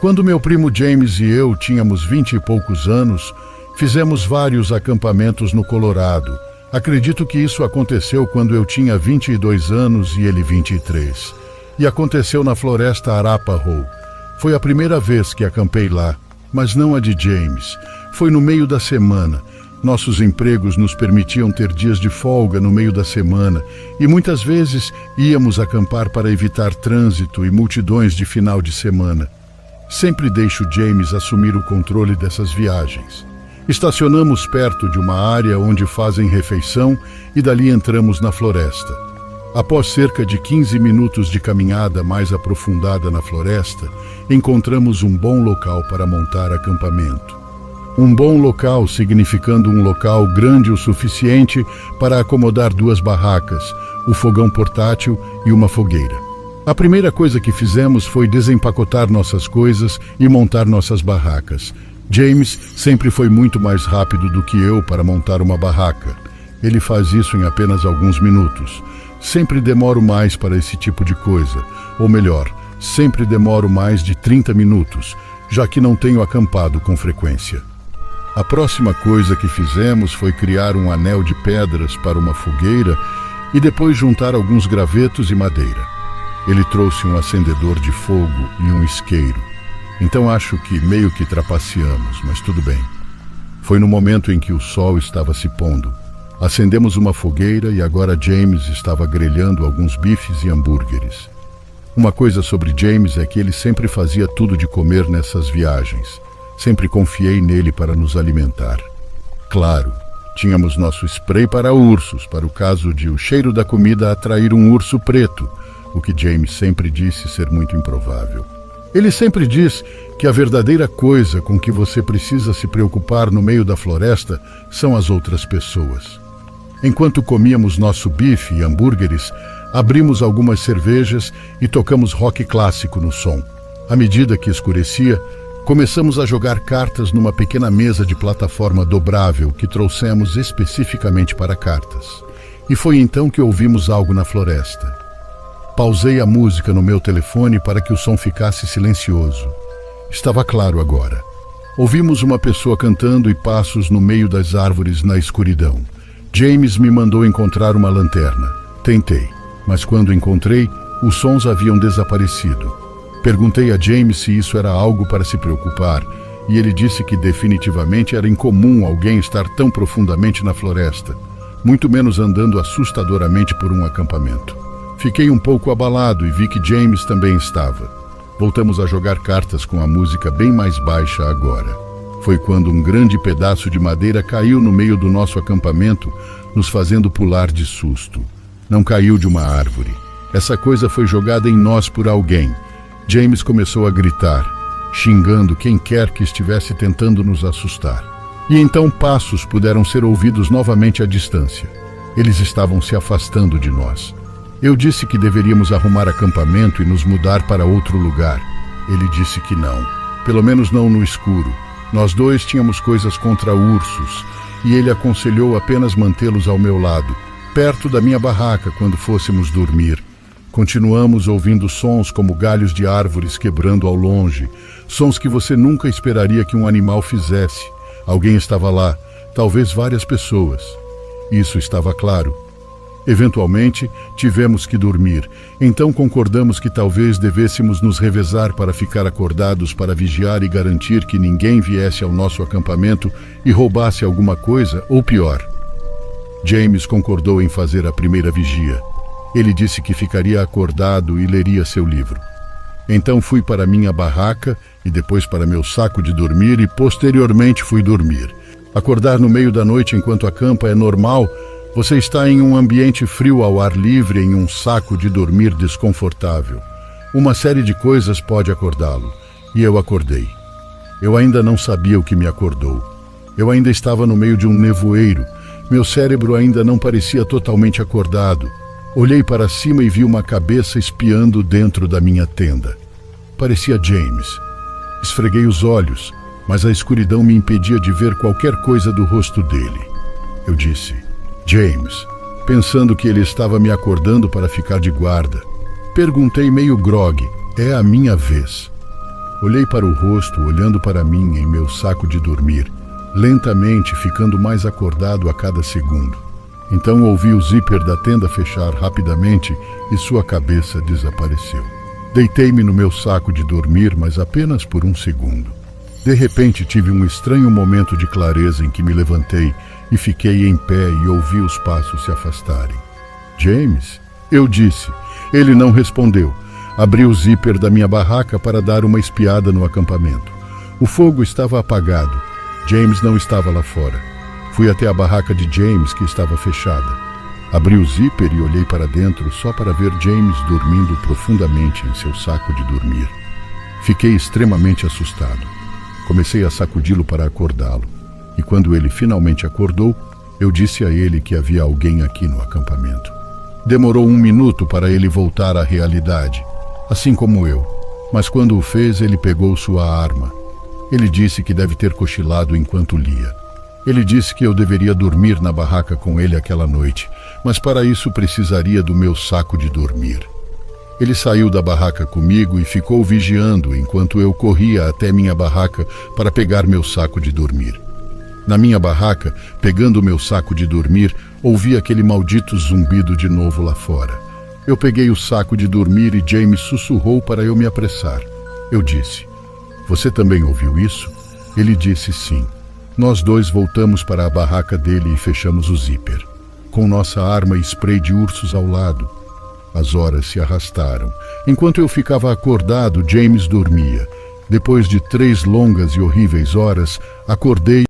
Quando meu primo James e eu tínhamos 20 e poucos anos, fizemos vários acampamentos no Colorado. Acredito que isso aconteceu quando eu tinha 22 anos e ele 23. E aconteceu na floresta Arapahoe. Foi a primeira vez que acampei lá, mas não a de James. Foi no meio da semana. Nossos empregos nos permitiam ter dias de folga no meio da semana e muitas vezes íamos acampar para evitar trânsito e multidões de final de semana. Sempre deixo James assumir o controle dessas viagens. Estacionamos perto de uma área onde fazem refeição e dali entramos na floresta. Após cerca de 15 minutos de caminhada mais aprofundada na floresta, encontramos um bom local para montar acampamento. Um bom local significando um local grande o suficiente para acomodar 2 barracas, o fogão portátil e uma fogueira. A primeira coisa que fizemos foi desempacotar nossas coisas e montar nossas barracas. James sempre foi muito mais rápido do que eu para montar uma barraca. Ele faz isso em apenas alguns minutos. Sempre demoro mais para esse tipo de coisa, ou melhor, sempre demoro mais de 30 minutos, já que não tenho acampado com frequência. A próxima coisa que fizemos foi criar um anel de pedras para uma fogueira e depois juntar alguns gravetos e madeira. Ele trouxe um acendedor de fogo e um isqueiro. Então acho que meio que trapaceamos, mas tudo bem. Foi no momento em que o sol estava se pondo. Acendemos uma fogueira e agora James estava grelhando alguns bifes e hambúrgueres. Uma coisa sobre James é que ele sempre fazia tudo de comer nessas viagens. Sempre confiei nele para nos alimentar. Claro, tínhamos nosso spray para ursos, para o caso de o cheiro da comida atrair um urso preto, o que James sempre disse ser muito improvável. Ele sempre diz que a verdadeira coisa com que você precisa se preocupar no meio da floresta são as outras pessoas. Enquanto comíamos nosso bife e hambúrgueres, abrimos algumas cervejas e tocamos rock clássico no som. À medida que escurecia, começamos a jogar cartas numa pequena mesa de plataforma dobrável que trouxemos especificamente para cartas. E foi então que ouvimos algo na floresta. Pausei a música no meu telefone para que o som ficasse silencioso. Estava claro agora. Ouvimos uma pessoa cantando e passos no meio das árvores na escuridão. James me mandou encontrar uma lanterna. Tentei, mas quando encontrei, os sons haviam desaparecido. Perguntei a James se isso era algo para se preocupar, e ele disse que definitivamente era incomum alguém estar tão profundamente na floresta, muito menos andando assustadoramente por um acampamento. Fiquei um pouco abalado e vi que James também estava. Voltamos a jogar cartas com a música bem mais baixa agora. Foi quando um grande pedaço de madeira caiu no meio do nosso acampamento, nos fazendo pular de susto. Não caiu de uma árvore. Essa coisa foi jogada em nós por alguém. James começou a gritar, xingando quem quer que estivesse tentando nos assustar. E então passos puderam ser ouvidos novamente à distância. Eles estavam se afastando de nós. Eu disse que deveríamos arrumar acampamento e nos mudar para outro lugar. Ele disse que não, pelo menos não no escuro. Nós dois tínhamos coisas contra ursos, e ele aconselhou apenas mantê-los ao meu lado, perto da minha barraca quando fôssemos dormir. Continuamos ouvindo sons como galhos de árvores quebrando ao longe, sons que você nunca esperaria que um animal fizesse. Alguém estava lá, talvez várias pessoas. Isso estava claro. Eventualmente, tivemos que dormir, então concordamos que talvez devêssemos nos revezar para ficar acordados para vigiar e garantir que ninguém viesse ao nosso acampamento e roubasse alguma coisa, ou pior. James concordou em fazer a primeira vigia. Ele disse que ficaria acordado e leria seu livro. Então fui para minha barraca e depois para meu saco de dormir e posteriormente fui dormir. Acordar no meio da noite enquanto acampa é normal. Você está em um ambiente frio ao ar livre em um saco de dormir desconfortável. Uma série de coisas pode acordá-lo. E eu acordei. Eu ainda não sabia o que me acordou. Eu ainda estava no meio de um nevoeiro. Meu cérebro ainda não parecia totalmente acordado. Olhei para cima e vi uma cabeça espiando dentro da minha tenda. Parecia James. Esfreguei os olhos, mas a escuridão me impedia de ver qualquer coisa do rosto dele. Eu disse, James, pensando que ele estava me acordando para ficar de guarda. Perguntei meio grogue, é a minha vez. Olhei para o rosto, olhando para mim em meu saco de dormir, lentamente ficando mais acordado a cada segundo. Então ouvi o zíper da tenda fechar rapidamente e sua cabeça desapareceu. Deitei-me no meu saco de dormir, mas apenas por um segundo. De repente tive um estranho momento de clareza em que me levantei e fiquei em pé e ouvi os passos se afastarem. James? Eu disse. Ele não respondeu. Abri o zíper da minha barraca para dar uma espiada no acampamento. O fogo estava apagado. James não estava lá fora. Fui até a barraca de James, que estava fechada. Abri o zíper e olhei para dentro só para ver James dormindo profundamente em seu saco de dormir. Fiquei extremamente assustado. Comecei a sacudi-lo para acordá-lo. E quando ele finalmente acordou, eu disse a ele que havia alguém aqui no acampamento. Demorou 1 minuto para ele voltar à realidade, assim como eu. Mas quando o fez, ele pegou sua arma. Ele disse que deve ter cochilado enquanto lia. Ele disse que eu deveria dormir na barraca com ele aquela noite, mas para isso precisaria do meu saco de dormir. Ele saiu da barraca comigo e ficou vigiando enquanto eu corria até minha barraca para pegar meu saco de dormir. Na minha barraca, pegando meu saco de dormir, ouvi aquele maldito zumbido de novo lá fora. Eu peguei o saco de dormir e James sussurrou para eu me apressar. Eu disse: "Você também ouviu isso?" Ele disse sim. Nós dois voltamos para a barraca dele e fechamos o zíper, com nossa arma e spray de ursos ao lado. As horas se arrastaram. Enquanto eu ficava acordado, James dormia. Depois de 3 longas e horríveis horas, acordei